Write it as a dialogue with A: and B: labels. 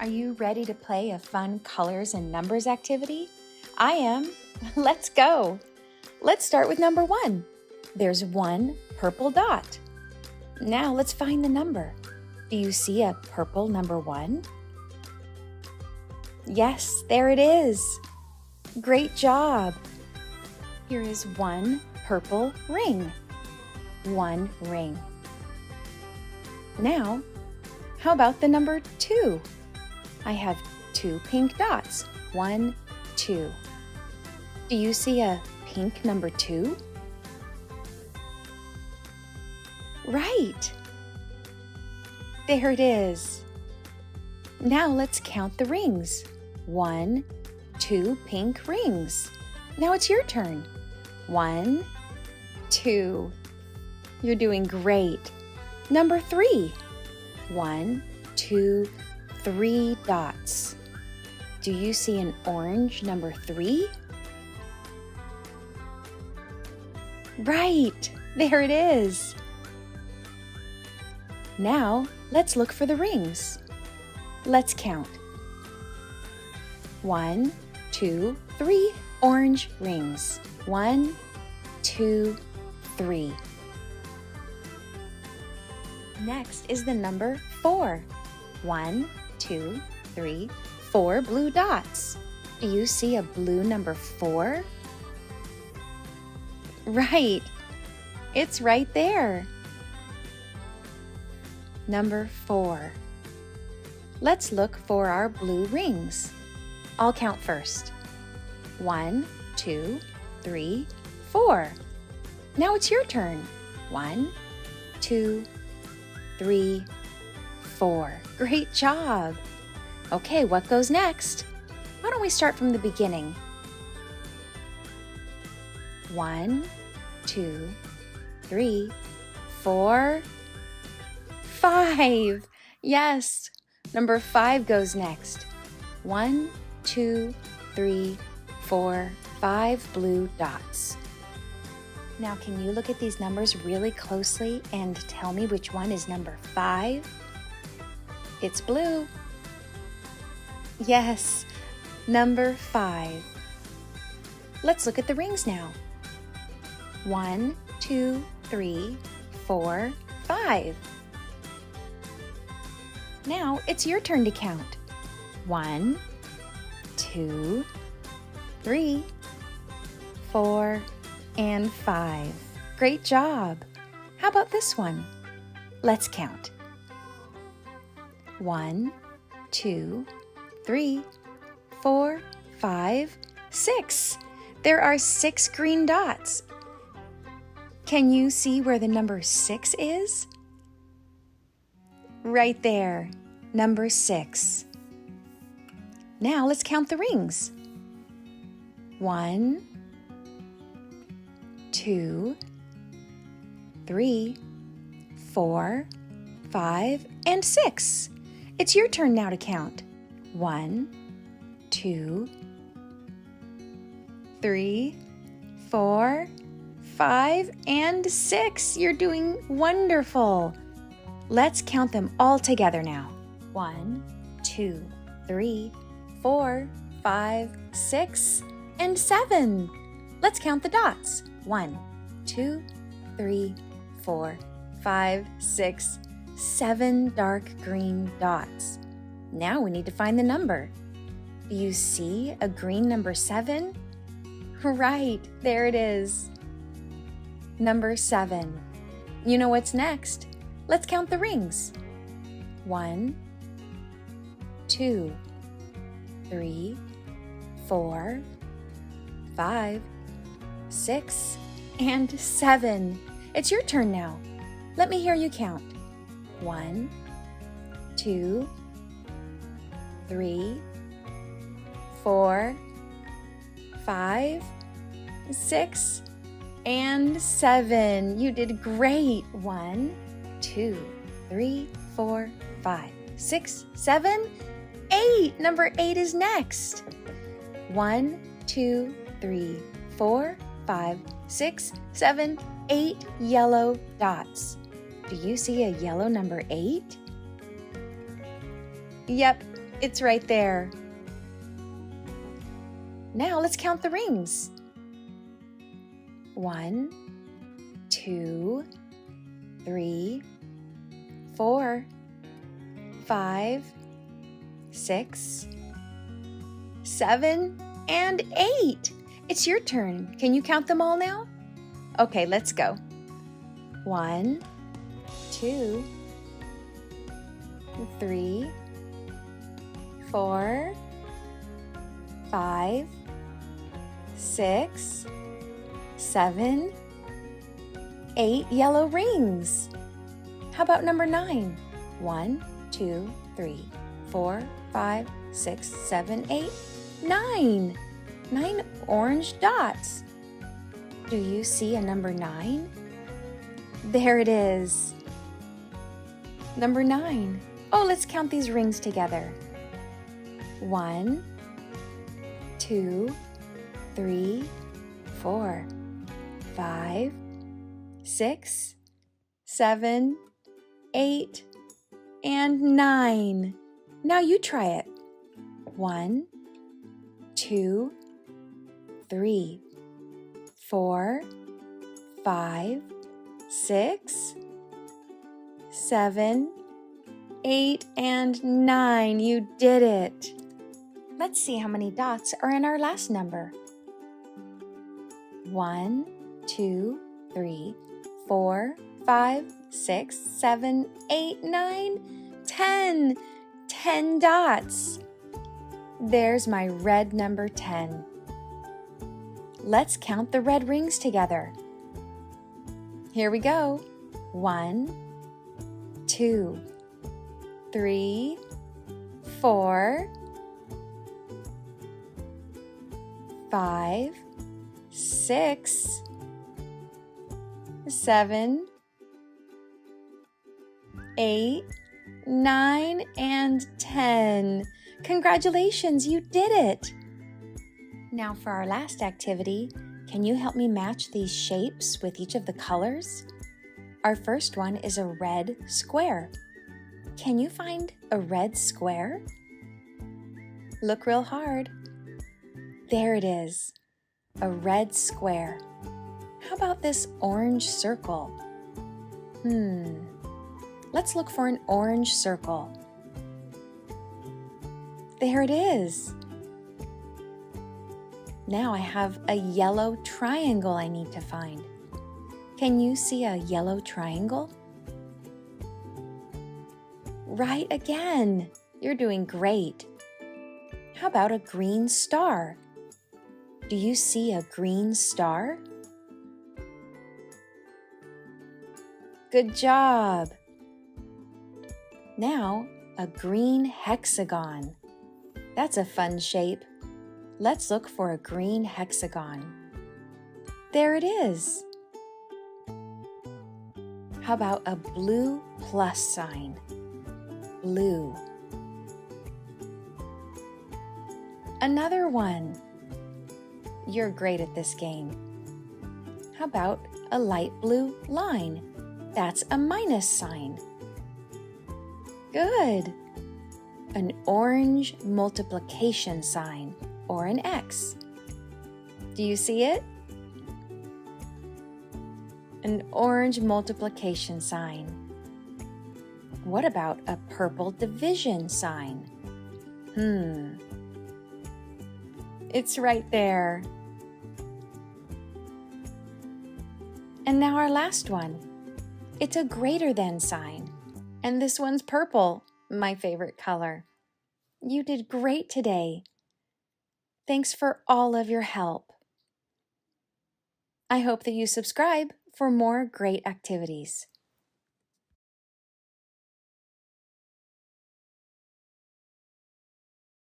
A: Are you ready to play a fun colors and numbers activity? I am. Let's go. Let's start with number 1. There's one purple dot. Now let's find the number. Do you see a purple number 1? Yes, there it is. Great job. Here is one purple ring. One ring. Now, how about the number 2? I have 2 pink dots. 1, 2. Do you see a pink number 2? Right. There it is. Now let's count the rings. 1, 2 pink rings. Now it's your turn. 1, 2. You're doing great. Number 3. 1, 2, 3 dots. Do you see an orange number 3? Right, there it is. Now, let's look for the rings. Let's count. 1, 2, 3 orange rings. 1, 2, 3. Next is the number 4. 1, 2, 3, 4 blue dots. Do you see a blue number 4? Right, it's right there. Number 4. Let's look for our blue rings. I'll count first. 1, 2, 3, 4. Now it's your turn. 1, 2, 3, 4. Great job. Okay, what goes next? Why don't we start from the beginning? 1, 2, 3, 4, 5. Yes, number 5 goes next. 1, 2, 3, 4, 5 blue dots. Now, can you look at these numbers really closely and tell me which one is number 5? It's blue. Yes, number 5. Let's look at the rings now. 1, 2, 3, 4, 5. Now it's your turn to count. 1, 2, 3, 4, and 5. Great job. How about this one? Let's count. 1, 2, 3, 4, 5, 6. There are 6 green dots. Can you see where the number 6 is? Right there, number 6. Now let's count the rings. 1, 2, 3, 4, 5, and 6. It's your turn now to count. 1, 2, 3, 4, 5, and 6. You're doing wonderful. Let's count them all together now. 1, 2, 3, 4, 5, 6, and 7. Let's count the dots. 1, 2, 3, 4, 5, 6, 7 dark green dots. Now we need to find the number. Do you see a green number 7? Right, there it is. Number 7. You know what's next? Let's count the rings. 1, 2, 3, 4, 5, 6, and 7. It's your turn now. Let me hear you count. 1, 2, 3, 4, 5, 6, and 7. You did great. 1, 2, 3, 4, 5, 6, 7, 8. Number 8 is next. 1, 2, 3, 4, 5, 6, 7, 8 yellow dots. Do you see a yellow number 8? Yep, It's right there. Now let's count the rings. 1, 2, 3, 4, 5, 6, 7, and 8. It's your turn. Can you count them all now? Okay, let's go. 1, 2, 3, 4, 5, 6, 7, 8 yellow rings. How about number 9? 1, 2, 3, 4, 5, 6, 7, 8, 9. 9 orange dots. Do you see a number 9? There it is. Number 9. Oh, let's count these rings together. 1, 2, 3, 4, 5, 6, 7, 8, and 9. Now you try it. 1, 2, 3, 4, 5, 6, 7, 8, and 9. You did it. Let's see how many dots are in our last number. 1, 2, 3, 4, 5, 6, 7, 8, 9, 10. 10 dots. There's my red number 10. Let's count the red rings together. Here we go. 1, 2, 3, 4, 5, 6, 7, 8, 9, and 10. Congratulations, you did it! Now for our last activity, can you help me match these shapes with each of the colors? Our first one is a red square. Can you find a red square? Look real hard. There it is, a red square. How about this orange circle? Let's look for an orange circle. There it is. Now I have a yellow triangle I need to find. Can you see a yellow triangle? Right again. You're doing great. How about a green star? Do you see a green star? Good job. Now, a green hexagon. That's a fun shape. Let's look for a green hexagon. There it is. How about a blue plus sign? Blue. Another one. You're great at this game. How about a light blue line? That's a minus sign. Good. An orange multiplication sign, or an X. Do you see it? An orange multiplication sign. What about a purple division sign? It's right there. And now our last one. It's a greater than sign. And this one's purple, my favorite color. You did great today. Thanks for all of your help. I hope that you subscribe for more great activities.